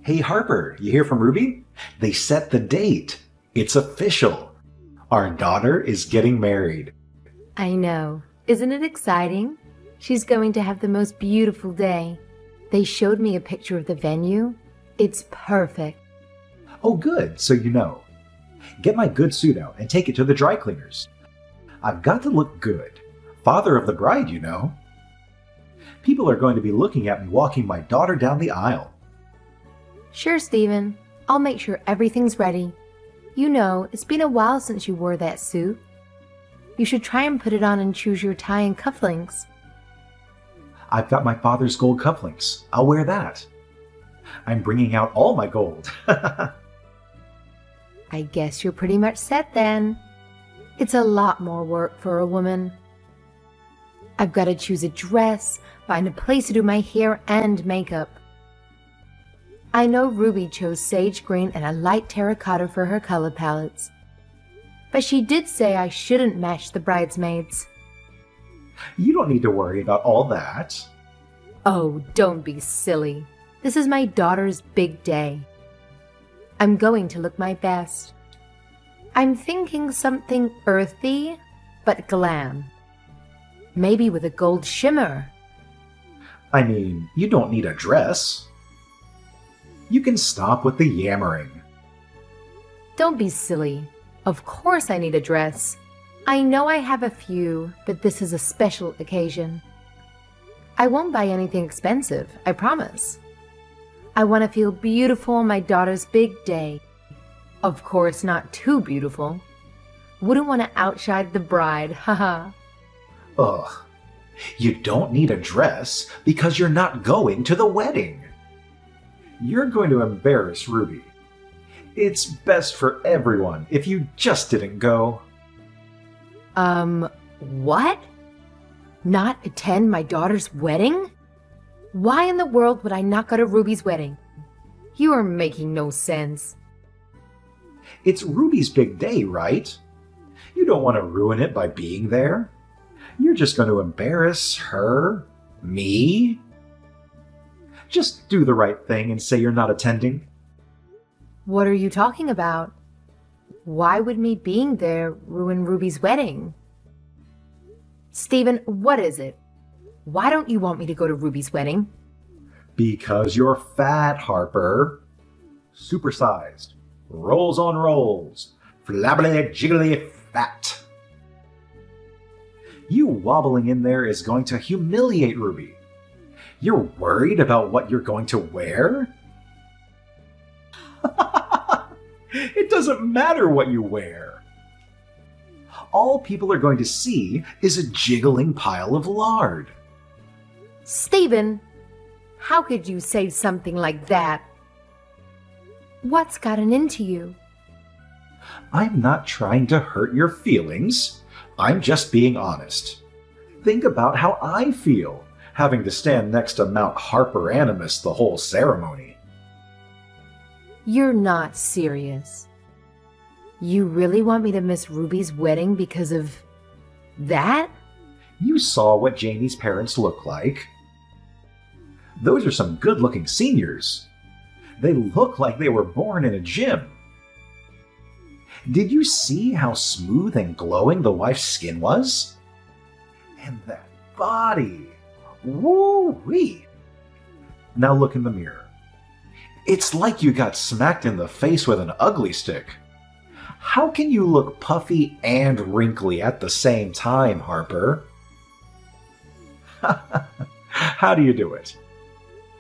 Hey Harper, you hear from Ruby? They set the date. It's official. Our daughter is getting married. I know. Isn't it exciting? She's going to have the most beautiful day. They showed me a picture of the venue. It's perfect. Oh good, so you know. Get my good suit out and take it to the dry cleaners. I've got to look good. Father of the bride, you know. People are going to be looking at me walking my daughter down the aisle. Sure, Stephen. I'll make sure everything's ready. You know, it's been a while since you wore that suit. You should try and put it on and choose your tie and cufflinks. I've got my father's gold cufflinks. I'll wear that. I'm bringing out all my gold. I guess you're pretty much set then. It's a lot more work for a woman. I've got to choose a dress, find a place to do my hair and makeup. I know Ruby chose sage green and a light terracotta for her color palettes. But she did say I shouldn't match the bridesmaids. You don't need to worry about all that. Oh, don't be silly. This is my daughter's big day. I'm going to look my best. I'm thinking something earthy, but glam. Maybe with a gold shimmer. I mean, you don't need a dress. You can stop with the yammering. Don't be silly. Of course I need a dress. I know I have a few, but this is a special occasion. I won't buy anything expensive, I promise. I want to feel beautiful on my daughter's big day. Of course, not too beautiful. Wouldn't want to outshine the bride, haha. Ugh. You don't need a dress because you're not going to the wedding. You're going to embarrass Ruby. It's best for everyone if you just didn't go. What? Not attend my daughter's wedding? Why in the world would I not go to Ruby's wedding? You are making no sense. It's Ruby's big day, right? You don't want to ruin it by being there. You're just going to embarrass her, me. Just do the right thing and say you're not attending. What are you talking about? Why would me being there ruin Ruby's wedding? Stephen, what is it? Why don't you want me to go to Ruby's wedding? Because you're fat, Harper. Supersized. Rolls on rolls. Flabbily jiggly fat. You wobbling in there is going to humiliate Ruby. You're worried about what you're going to wear? It doesn't matter what you wear. All people are going to see is a jiggling pile of lard. Stephen, how could you say something like that? What's gotten into you? I'm not trying to hurt your feelings. I'm just being honest. Think about how I feel, having to stand next to Mount Harper Animus the whole ceremony. You're not serious. You really want me to miss Ruby's wedding because of that? You saw what Jamie's parents look like. Those are some good-looking seniors. They look like they were born in a gym. Did you see how smooth and glowing the wife's skin was? And that body! Woo-wee! Now look in the mirror. It's like you got smacked in the face with an ugly stick. How can you look puffy and wrinkly at the same time, Harper? How do you do it?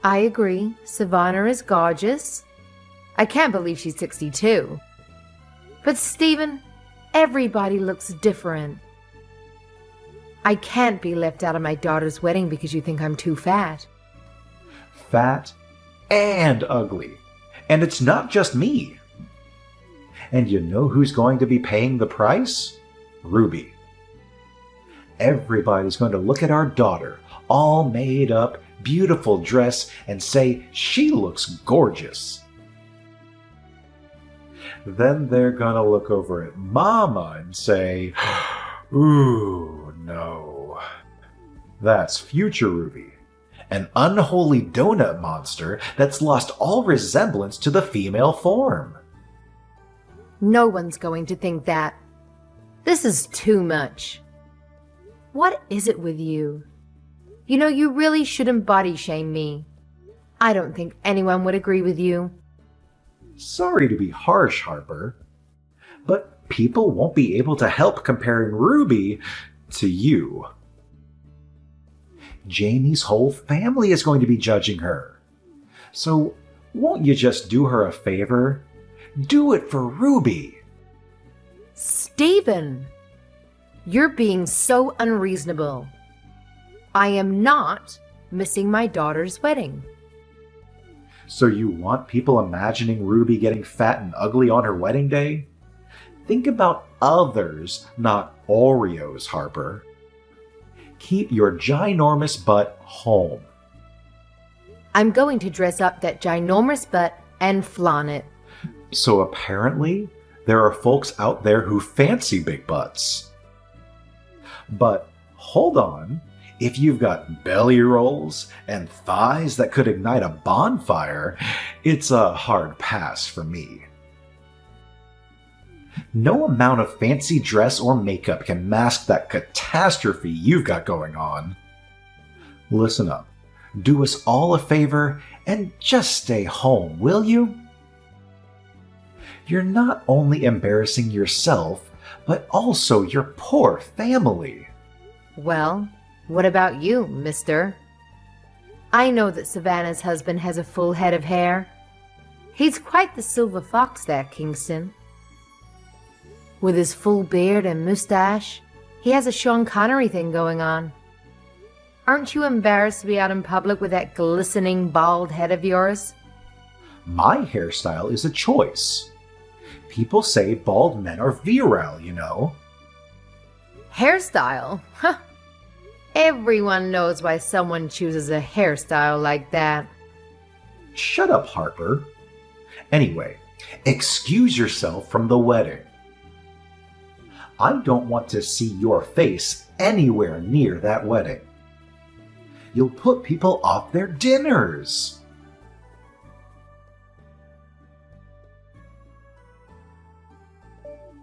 I agree. Savannah is gorgeous. I can't believe she's 62. But Stephen, everybody looks different. I can't be left out of my daughter's wedding because you think I'm too fat. Fat and ugly. And it's not just me. And you know who's going to be paying the price? Ruby. Everybody's going to look at our daughter, all made up, beautiful dress, and say she looks gorgeous. Then they're gonna look over at Mama and say, ooh, no. That's future Ruby. An unholy donut monster that's lost all resemblance to the female form. No one's going to think that. This is too much. What is it with you? You know, you really shouldn't body shame me. I don't think anyone would agree with you. Sorry to be harsh, Harper, but people won't be able to help comparing Ruby to you. Jamie's whole family is going to be judging her. So won't you just do her a favor? Do it for Ruby. Stephen, you're being so unreasonable. I am not missing my daughter's wedding. So you want people imagining Ruby getting fat and ugly on her wedding day? Think about others, not Oreos, Harper. Keep your ginormous butt home. I'm going to dress up that ginormous butt and flaunt it. So apparently, there are folks out there who fancy big butts. But hold on. If you've got belly rolls and thighs that could ignite a bonfire, it's a hard pass for me. No amount of fancy dress or makeup can mask that catastrophe you've got going on. Listen up. Do us all a favor and just stay home, will you? You're not only embarrassing yourself, but also your poor family. Well, what about you, mister? I know that Savannah's husband has a full head of hair. He's quite the silver fox there, Kingston. With his full beard and mustache, he has a Sean Connery thing going on. Aren't you embarrassed to be out in public with that glistening bald head of yours? My hairstyle is a choice. People say bald men are virile, you know. Hairstyle? Huh. Everyone knows why someone chooses a hairstyle like that. Shut up, Harper. Anyway, excuse yourself from the wedding. I don't want to see your face anywhere near that wedding. You'll put people off their dinners.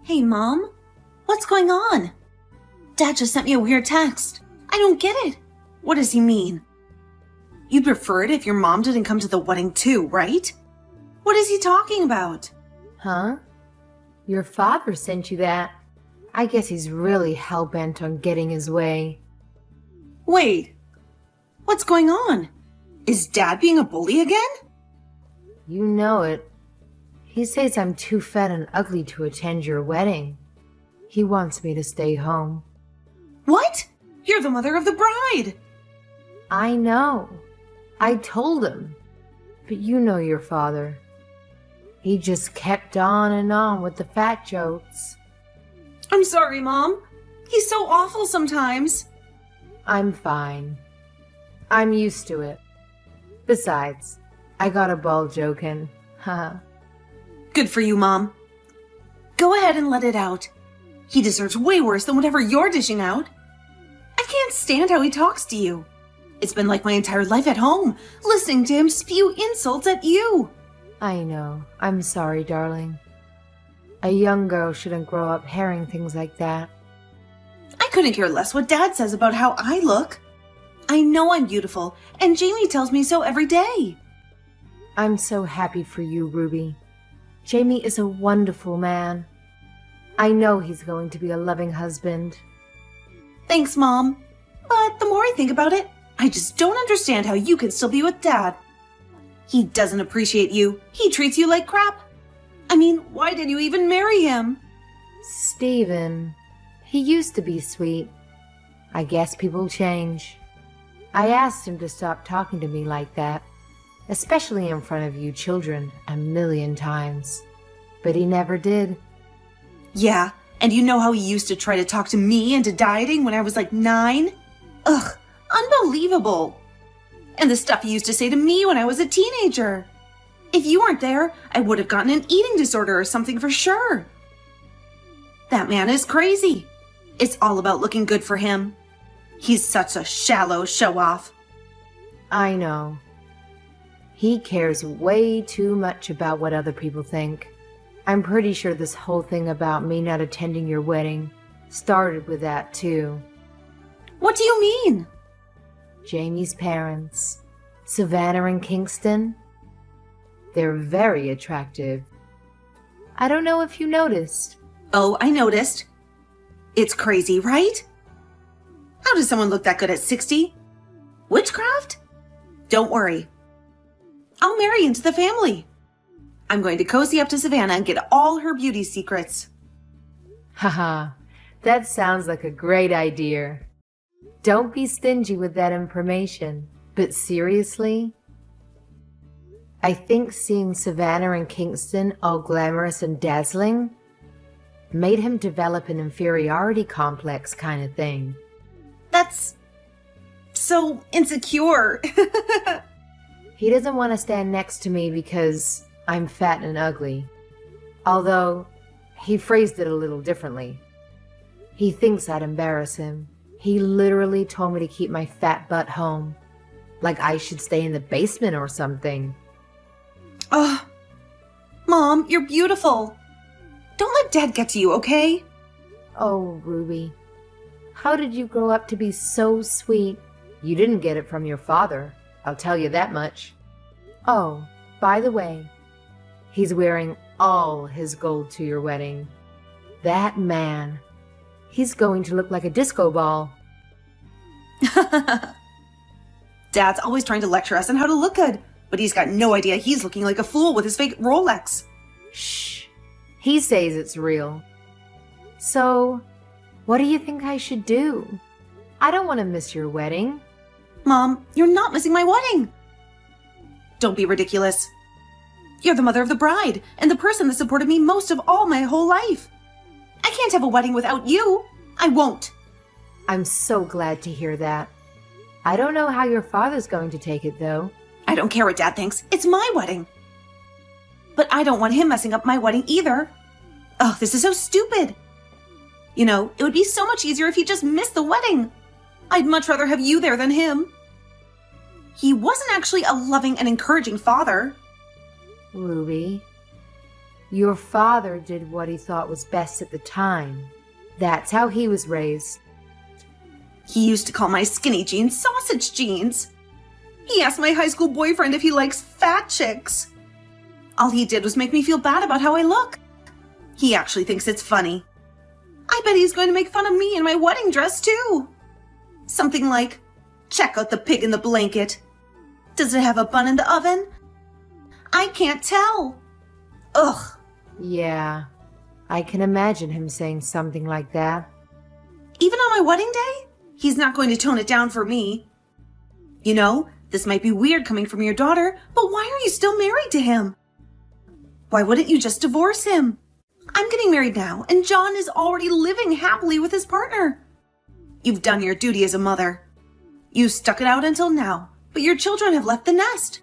Hey, Mom. What's going on? Dad just sent me a weird text. I don't get it. What does he mean? You'd prefer it if your mom didn't come to the wedding too, right? What is he talking about? Huh? Your father sent you that. I guess he's really hell-bent on getting his way. Wait. What's going on? Is Dad being a bully again? You know it. He says I'm too fat and ugly to attend your wedding. He wants me to stay home. What? You're the mother of the bride. I know. I told him. But you know your father. He just kept on and on with the fat jokes. I'm sorry, Mom. He's so awful sometimes. I'm fine. I'm used to it. Besides, I got a ball joke in. Haha. Good for you, Mom. Go ahead and let it out. He deserves way worse than whatever you're dishing out. I can't stand how he talks to you. It's been like my entire life at home, listening to him spew insults at you. I know. I'm sorry, darling. A young girl shouldn't grow up hearing things like that. I couldn't care less what Dad says about how I look. I know I'm beautiful, and Jamie tells me so every day. I'm so happy for you, Ruby. Jamie is a wonderful man. I know he's going to be a loving husband. Thanks, Mom. But the more I think about it, I just don't understand how you can still be with Dad. He doesn't appreciate you. He treats you like crap. I mean, why did you even marry him? Stephen, he used to be sweet. I guess people change. I asked him to stop talking to me like that, especially in front of you children, 1,000,000 times. But he never did. Yeah, and you know how he used to try to talk to me into dieting when I was like 9? Ugh, unbelievable. And the stuff he used to say to me when I was a teenager. If you weren't there, I would have gotten an eating disorder or something for sure. That man is crazy. It's all about looking good for him. He's such a shallow show-off. I know. He cares way too much about what other people think. I'm pretty sure this whole thing about me not attending your wedding started with that too. What do you mean? Jamie's parents, Savannah and Kingston, they're very attractive. I don't know if you noticed. Oh, I noticed. It's crazy, right? How does someone look that good at 60? Witchcraft? Don't worry. I'll marry into the family. I'm going to cozy up to Savannah and get all her beauty secrets. Haha, that sounds like a great idea. Don't be stingy with that information. But seriously? I think seeing Savannah and Kingston all glamorous and dazzling made him develop an inferiority complex kind of thing. That's so insecure. He doesn't want to stand next to me because I'm fat and ugly. Although, he phrased it a little differently. He thinks I'd embarrass him. He literally told me to keep my fat butt home. Like I should stay in the basement or something. Ugh. Mom, you're beautiful. Don't let Dad get to you, okay? Oh, Ruby. How did you grow up to be so sweet? You didn't get it from your father, I'll tell you that much. Oh, by the way, he's wearing all his gold to your wedding. That man. He's going to look like a disco ball. Dad's always trying to lecture us on how to look good, but he's got no idea he's looking like a fool with his fake Rolex. Shh. He says it's real. So, what do you think I should do? I don't want to miss your wedding. Mom, you're not missing my wedding. Don't be ridiculous. You're the mother of the bride and the person that supported me most of all my whole life. I can't have a wedding without you. I won't. I'm so glad to hear that. I don't know how your father's going to take it, though. I don't care what Dad thinks. It's my wedding. But I don't want him messing up my wedding either. Oh, this is so stupid. You know, it would be so much easier if he just missed the wedding. I'd much rather have you there than him. He wasn't actually a loving and encouraging father. Ruby, your father did what he thought was best at the time. That's how he was raised. He used to call my skinny jeans sausage jeans. He asked my high school boyfriend if he likes fat chicks. All he did was make me feel bad about how I look. He actually thinks it's funny. I bet he's going to make fun of me in my wedding dress, too. Something like, check out the pig in the blanket. Does it have a bun in the oven? I can't tell. Ugh. Yeah, I can imagine him saying something like that. Even on my wedding day? He's not going to tone it down for me. You know, this might be weird coming from your daughter, but why are you still married to him? Why wouldn't you just divorce him? I'm getting married now, and John is already living happily with his partner. You've done your duty as a mother. You stuck it out until now, but your children have left the nest.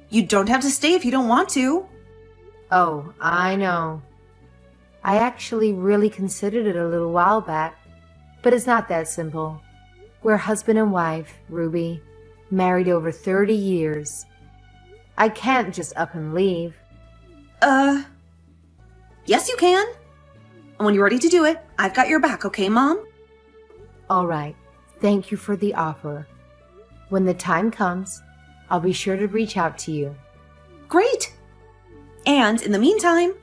You don't have to stay if you don't want to. Oh, I know. I actually really considered it a little while back, but it's not that simple. We're husband and wife, Ruby, married over 30 years. I can't just up and leave. Yes, you can. And when you're ready to do it, I've got your back, okay, Mom? All right. Thank you for the offer. When the time comes, I'll be sure to reach out to you. Great. And in the meantime,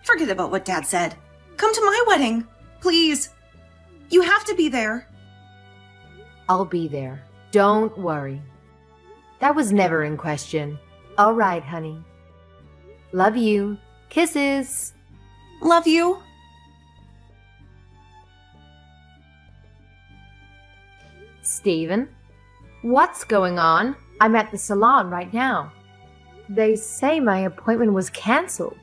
forget about what Dad said. Come to my wedding, please. You have to be there. I'll be there. Don't worry. That was never in question. All right, honey. Love you. Kisses. Love you. Steven? What's going on? I'm at the salon right now. They say my appointment was canceled.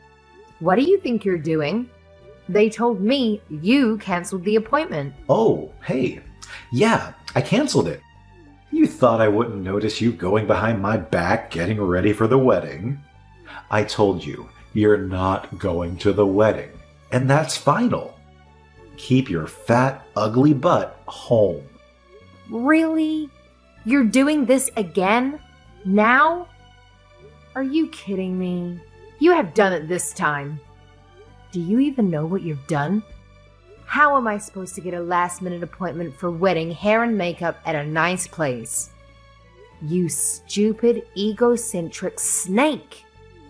What do you think you're doing? They told me you canceled the appointment. Oh, hey. Yeah, I canceled it. You thought I wouldn't notice you going behind my back getting ready for the wedding. I told you, you're not going to the wedding. And that's final. Keep your fat, ugly butt home. Really? You're doing this again? Now? Are you kidding me? You have done it this time. Do you even know what you've done? How am I supposed to get a last-minute appointment for wedding hair and makeup at a nice place? You stupid, egocentric snake!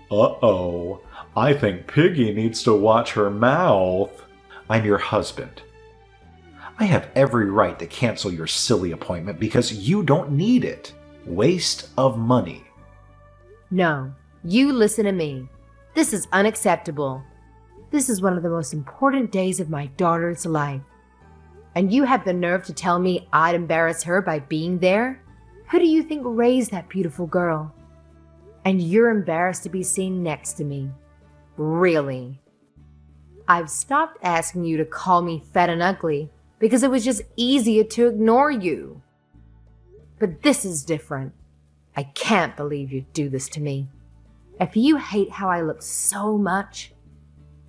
Uh-oh. I think Piggy needs to watch her mouth. I'm your husband. I have every right to cancel your silly appointment because you don't need it. Waste of money. No, you listen to me. This is unacceptable. This is one of the most important days of my daughter's life. And you have the nerve to tell me I'd embarrass her by being there? Who do you think raised that beautiful girl? And you're embarrassed to be seen next to me. Really? I've stopped asking you to call me fat and ugly because it was just easier to ignore you. But this is different. I can't believe you'd do this to me. If you hate how I look so much,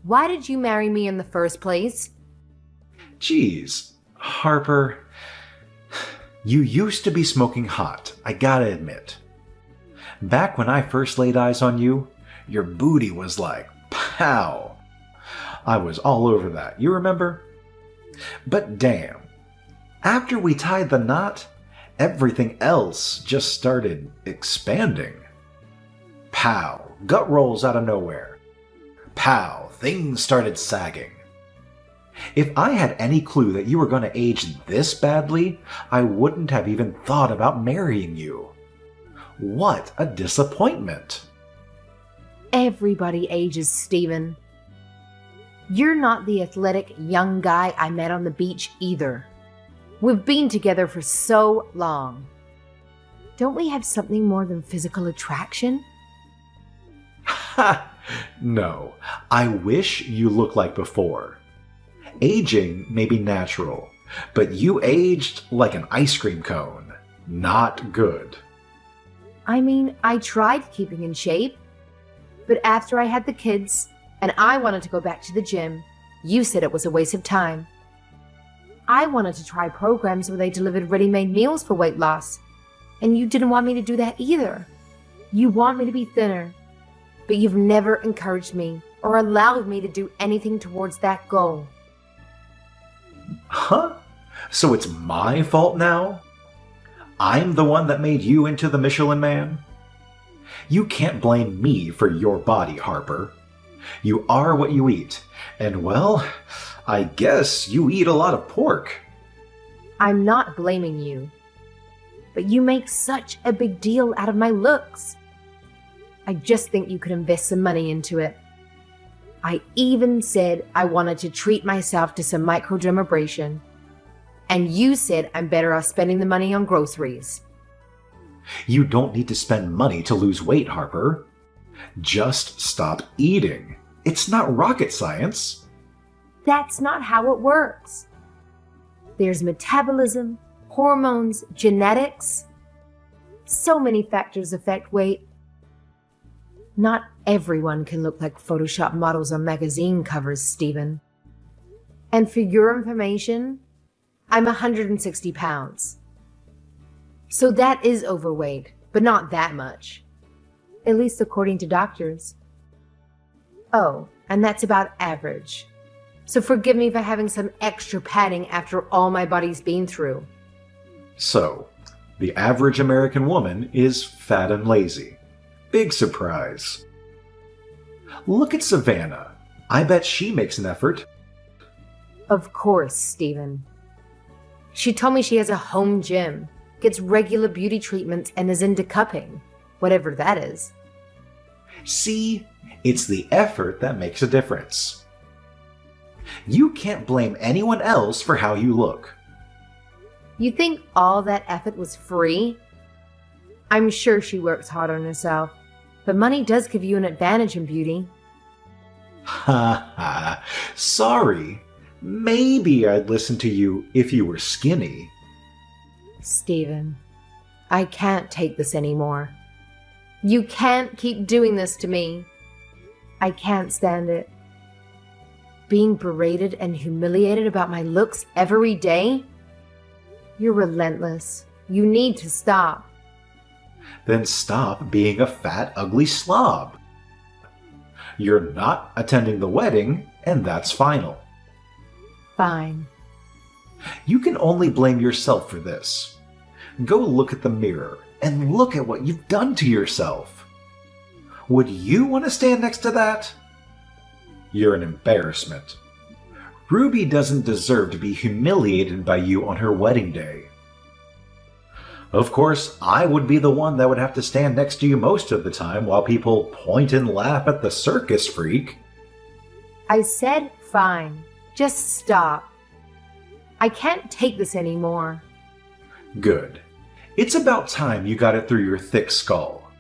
why did you marry me in the first place? Geez, Harper, you used to be smoking hot, I gotta admit. Back when I first laid eyes on you, your booty was like, pow. I was all over that, you remember? But damn, after we tied the knot, everything else just started expanding. Pow, gut rolls out of nowhere. Pow, things started sagging. If I had any clue that you were going to age this badly, I wouldn't have even thought about marrying you. What a disappointment. Everybody ages, Stephen. You're not the athletic young guy I met on the beach either. We've been together for so long. Don't we have something more than physical attraction? Ha! No, I wish you looked like before. Aging may be natural, but you aged like an ice cream cone. Not good. I mean, I tried keeping in shape. But after I had the kids, and I wanted to go back to the gym, you said it was a waste of time. I wanted to try programs where they delivered ready-made meals for weight loss, and you didn't want me to do that either. You want me to be thinner, but you've never encouraged me or allowed me to do anything towards that goal. Huh? So it's my fault now? I'm the one that made you into the Michelin Man? You can't blame me for your body, Harper. You are what you eat, and well, I guess you eat a lot of pork. I'm not blaming you, but you make such a big deal out of my looks. I just think you could invest some money into it. I even said I wanted to treat myself to some microdermabrasion, and you said I'm better off spending the money on groceries. You don't need to spend money to lose weight, Harper. Just stop eating. It's not rocket science. That's not how it works. There's metabolism, hormones, genetics. So many factors affect weight. Not everyone can look like Photoshop models on magazine covers, Stephen. And for your information, I'm 160 pounds. So that is overweight, but not that much. At least according to doctors. Oh, and that's about average. So forgive me for having some extra padding after all my body's been through. So, the average American woman is fat and lazy. Big surprise. Look at Savannah. I bet she makes an effort. Of course, Stephen. She told me she has a home gym, gets regular beauty treatments, and is into cupping, whatever that is. See, it's the effort that makes a difference. You can't blame anyone else for how you look. You think all that effort was free? I'm sure she works hard on herself, but money does give you an advantage in beauty. Ha ha. Sorry. Maybe I'd listen to you if you were skinny. Stephen, I can't take this anymore. You can't keep doing this to me. I can't stand it. Being berated and humiliated about my looks every day? You're relentless. You need to stop. Then stop being a fat, ugly slob. You're not attending the wedding, and that's final. Fine. You can only blame yourself for this. Go look at the mirror and look at what you've done to yourself. Would you want to stand next to that? You're an embarrassment. Ruby doesn't deserve to be humiliated by you on her wedding day. Of course, I would be the one that would have to stand next to you most of the time while people point and laugh at the circus freak. I said fine. Just stop. I can't take this anymore. Good. It's about time you got it through your thick skull.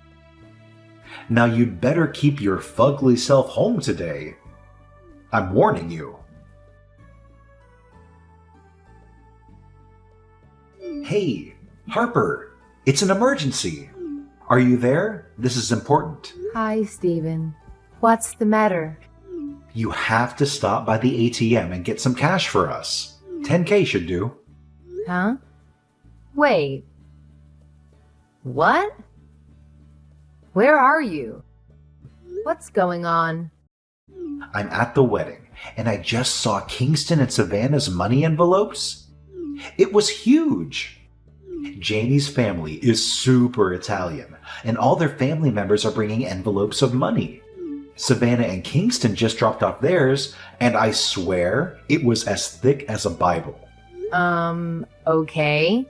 Now you'd better keep your fugly self home today. I'm warning you. Hey, Harper, it's an emergency. Are you there? This is important. Hi, Stephen. What's the matter? You have to stop by the ATM and get some cash for us. 10K should do. Huh? Wait. What? Where are you? What's going on? I'm at the wedding, and I just saw Kingston and Savannah's money envelopes. It was huge. Janie's family is super Italian, and all their family members are bringing envelopes of money. Savannah and Kingston just dropped off theirs, and I swear it was as thick as a Bible. Okay.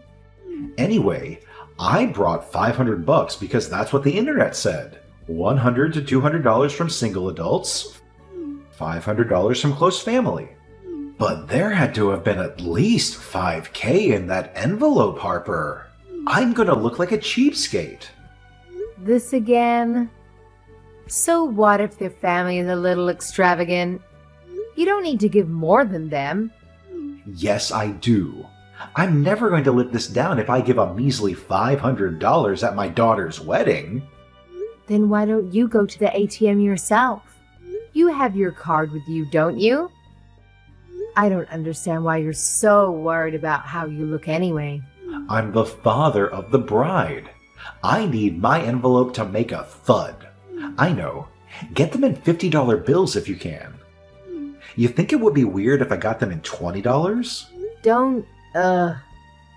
Anyway, I brought $500 because that's what the internet said. $100 to $200 from single adults, $500 from close family. But there had to have been at least $5K in that envelope, Harper. I'm gonna look like a cheapskate. This again? So what if their family is a little extravagant? You don't need to give more than them. Yes, I do. I'm never going to live this down if I give a measly $500 at my daughter's wedding. Then why don't you go to the ATM yourself? You have your card with you, don't you? I don't understand why you're so worried about how you look anyway. I'm the father of the bride. I need my envelope to make a thud. I know. Get them in $50 bills if you can. You think it would be weird if I got them in $20? Don't,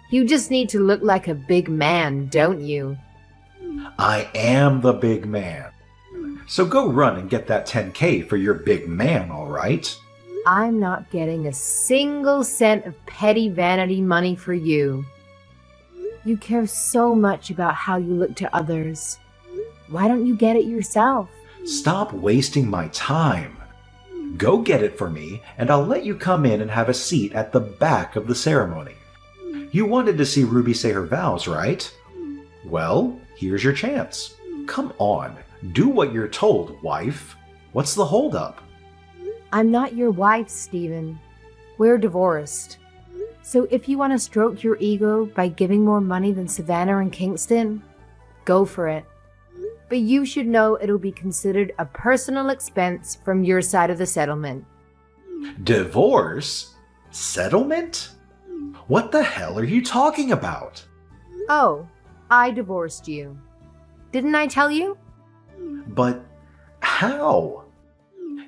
you just need to look like a big man, don't you? I am the big man. So go run and get that 10K for your big man, all right? I'm not getting a single cent of petty vanity money for you. You care so much about how you look to others. Why don't you get it yourself? Stop wasting my time. Go get it for me, and I'll let you come in and have a seat at the back of the ceremony. You wanted to see Ruby say her vows, right? Well, here's your chance. Come on, do what you're told, wife. What's the holdup? I'm not your wife, Stephen. We're divorced. So if you want to stroke your ego by giving more money than Savannah and Kingston, go for it. But you should know it'll be considered a personal expense from your side of the settlement. Divorce? Settlement? What the hell are you talking about? Oh, I divorced you. Didn't I tell you? But how?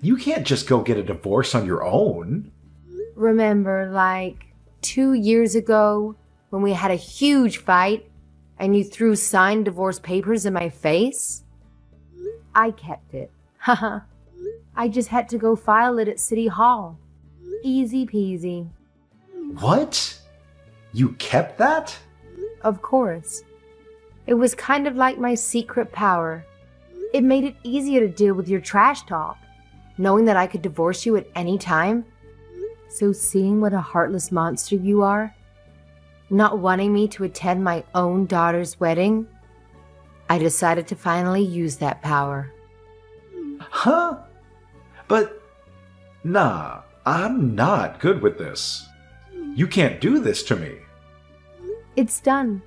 You can't just go get a divorce on your own. Remember, like 2 years ago when we had a huge fight and you threw signed divorce papers in my face? I kept it. Haha. I just had to go file it at City Hall. Easy peasy. What? You kept that? Of course. It was kind of like my secret power. It made it easier to deal with your trash talk, knowing that I could divorce you at any time. So seeing what a heartless monster you are, not wanting me to attend my own daughter's wedding, I decided to finally use that power. Huh? But, nah, I'm not good with this. You can't do this to me. It's done.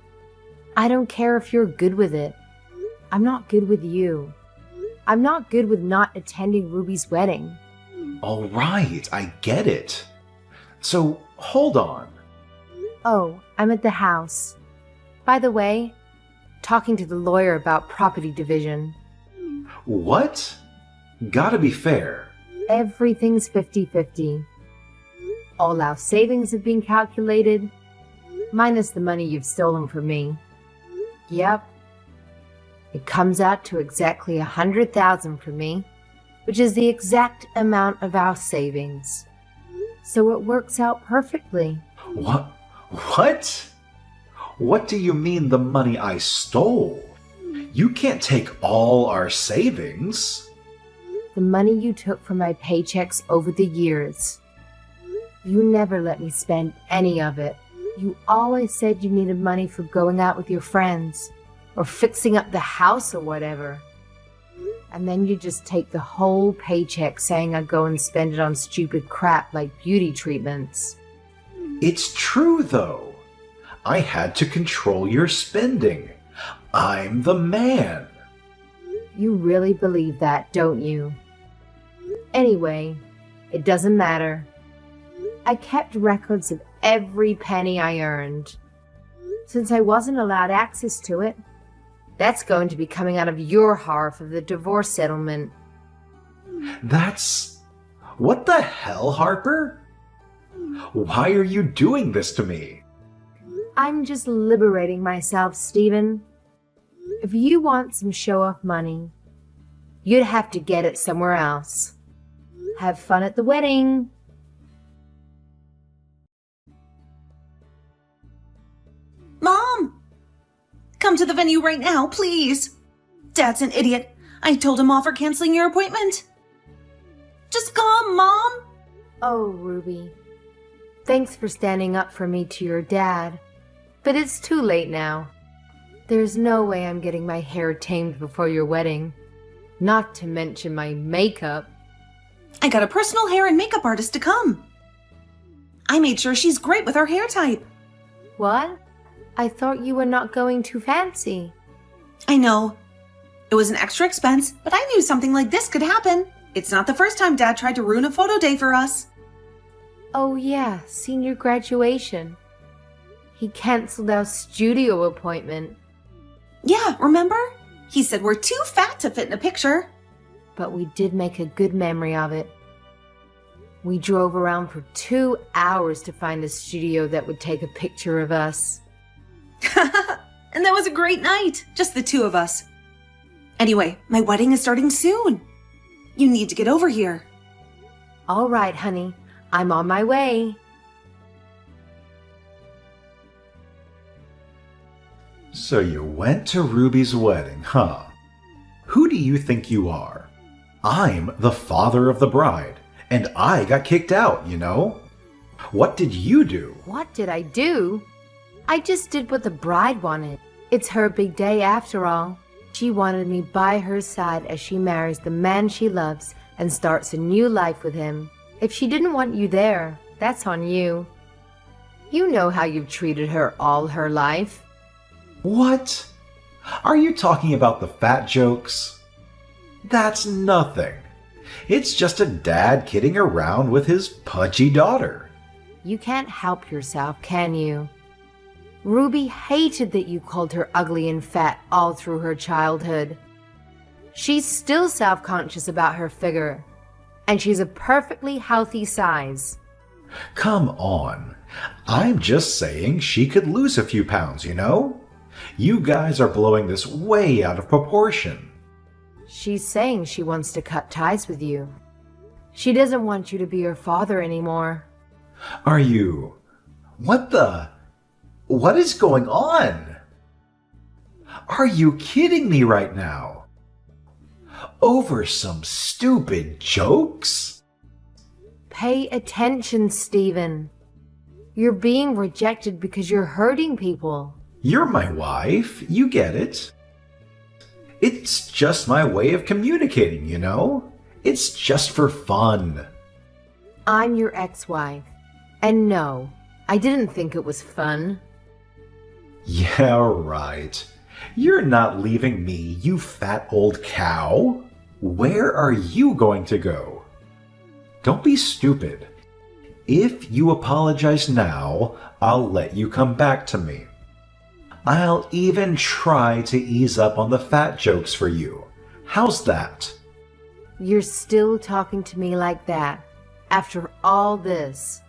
I don't care if you're good with it. I'm not good with you. I'm not good with not attending Ruby's wedding. All right, I get it. So, hold on. Oh, I'm at the house. By the way, talking to the lawyer about property division. What? Gotta be fair. Everything's 50-50. All our savings have been calculated, minus the money you've stolen from me. Yep. It comes out to exactly 100,000 for me, which is the exact amount of our savings. So it works out perfectly. What? What? What do you mean the money I stole? You can't take all our savings. The money you took from my paychecks over the years. You never let me spend any of it. You always said you needed money for going out with your friends, or fixing up the house or whatever. And then you just take the whole paycheck saying I go and spend it on stupid crap like beauty treatments. It's true, though. I had to control your spending. I'm the man. You really believe that, don't you? Anyway, it doesn't matter. I kept records of every penny I earned. Since I wasn't allowed access to it, that's going to be coming out of your half of the divorce settlement. That's... What the hell, Harper? Why are you doing this to me? I'm just liberating myself, Stephen. If you want some show-off money, you'd have to get it somewhere else. Have fun at the wedding. Mom! Come to the venue right now, please. Dad's an idiot. I told him off for canceling your appointment. Just come, Mom. Oh, Ruby. Thanks for standing up for me to your dad. But it's too late now. There's no way I'm getting my hair tamed before your wedding. Not to mention my makeup. I got a personal hair and makeup artist to come. I made sure she's great with her hair type. What? I thought you were not going too fancy. I know. It was an extra expense, but I knew something like this could happen. It's not the first time Dad tried to ruin a photo day for us. Oh yeah, senior graduation. He canceled our studio appointment. Yeah, remember? He said we're too fat to fit in a picture. But we did make a good memory of it. We drove around for 2 hours to find a studio that would take a picture of us. And that was a great night, just the two of us. Anyway, my wedding is starting soon. You need to get over here. All right, honey. I'm on my way. So you went to Ruby's wedding, huh? Who do you think you are? I'm the father of the bride, and I got kicked out, you know? What did you do? What did I do? I just did what the bride wanted. It's her big day after all. She wanted me by her side as she marries the man she loves and starts a new life with him. If she didn't want you there, that's on you. You know how you've treated her all her life. What? Are you talking about the fat jokes? That's nothing. It's just a dad kidding around with his pudgy daughter. You can't help yourself, can you? Ruby hated that you called her ugly and fat all through her childhood. She's still self-conscious about her figure, and she's a perfectly healthy size. Come on. I'm just saying she could lose a few pounds, you know? You guys are blowing this way out of proportion. She's saying she wants to cut ties with you. She doesn't want you to be her father anymore. Are you... What is going on? Are you kidding me right now? Over some stupid jokes? Pay attention, Stephen. You're being rejected because you're hurting people. You're my wife, you get it. It's just my way of communicating, you know? It's just for fun. I'm your ex-wife. And no, I didn't think it was fun. Yeah, right. You're not leaving me, you fat old cow. Where are you going to go? Don't be stupid. If you apologize now, I'll let you come back to me. I'll even try to ease up on the fat jokes for you. How's that? You're still talking to me like that, after all this?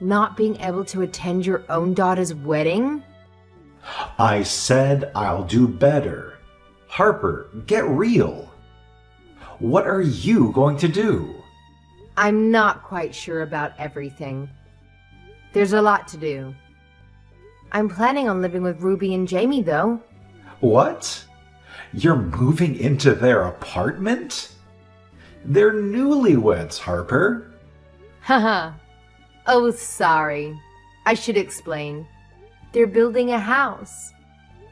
Not being able to attend your own daughter's wedding? I said I'll do better. Harper, get real. What are you going to do? I'm not quite sure about everything. There's a lot to do. I'm planning on living with Ruby and Jamie, though. What? You're moving into their apartment? They're newlyweds, Harper. Haha. Oh, sorry. I should explain. They're building a house.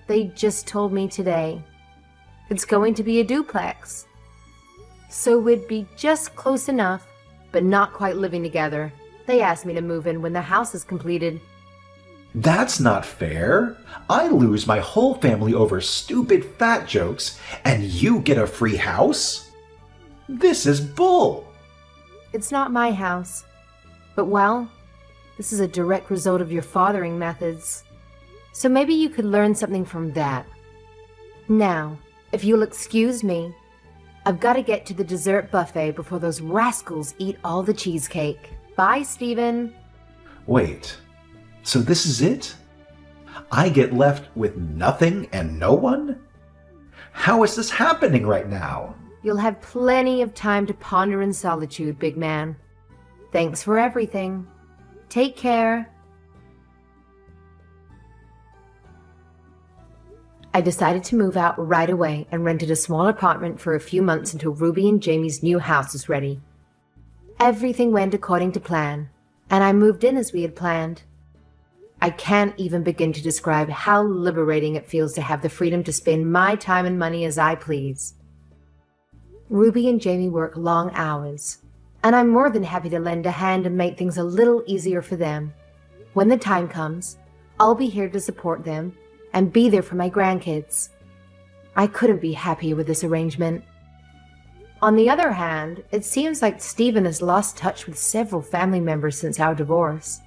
They just told me today. It's going to be a duplex. So we'd be just close enough, but not quite living together. They asked me to move in when the house is completed. That's not fair. I lose my whole family over stupid fat jokes, and you get a free house? This is bull. It's not my house. But well, this is a direct result of your fathering methods. So maybe you could learn something from that. Now, if you'll excuse me, I've got to get to the dessert buffet before those rascals eat all the cheesecake. Bye, Stephen. Wait, so this is it? I get left with nothing and no one? How is this happening right now? You'll have plenty of time to ponder in solitude, big man. Thanks for everything. Take care. I decided to move out right away and rented a small apartment for a few months until Ruby and Jamie's new house was ready. Everything went according to plan, and I moved in as we had planned. I can't even begin to describe how liberating it feels to have the freedom to spend my time and money as I please. Ruby and Jamie work long hours, and I'm more than happy to lend a hand and make things a little easier for them. When the time comes, I'll be here to support them and be there for my grandkids. I couldn't be happier with this arrangement. On the other hand, it seems like Stephen has lost touch with several family members since our divorce.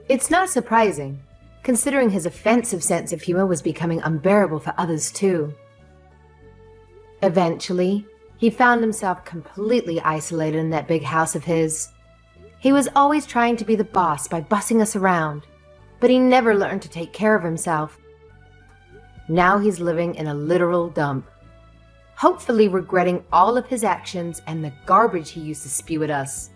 It's not surprising, considering his offensive sense of humor was becoming unbearable for others too. Eventually, he found himself completely isolated in that big house of his. He was always trying to be the boss by bossing us around, but he never learned to take care of himself. Now he's living in a literal dump, hopefully regretting all of his actions and the garbage he used to spew at us.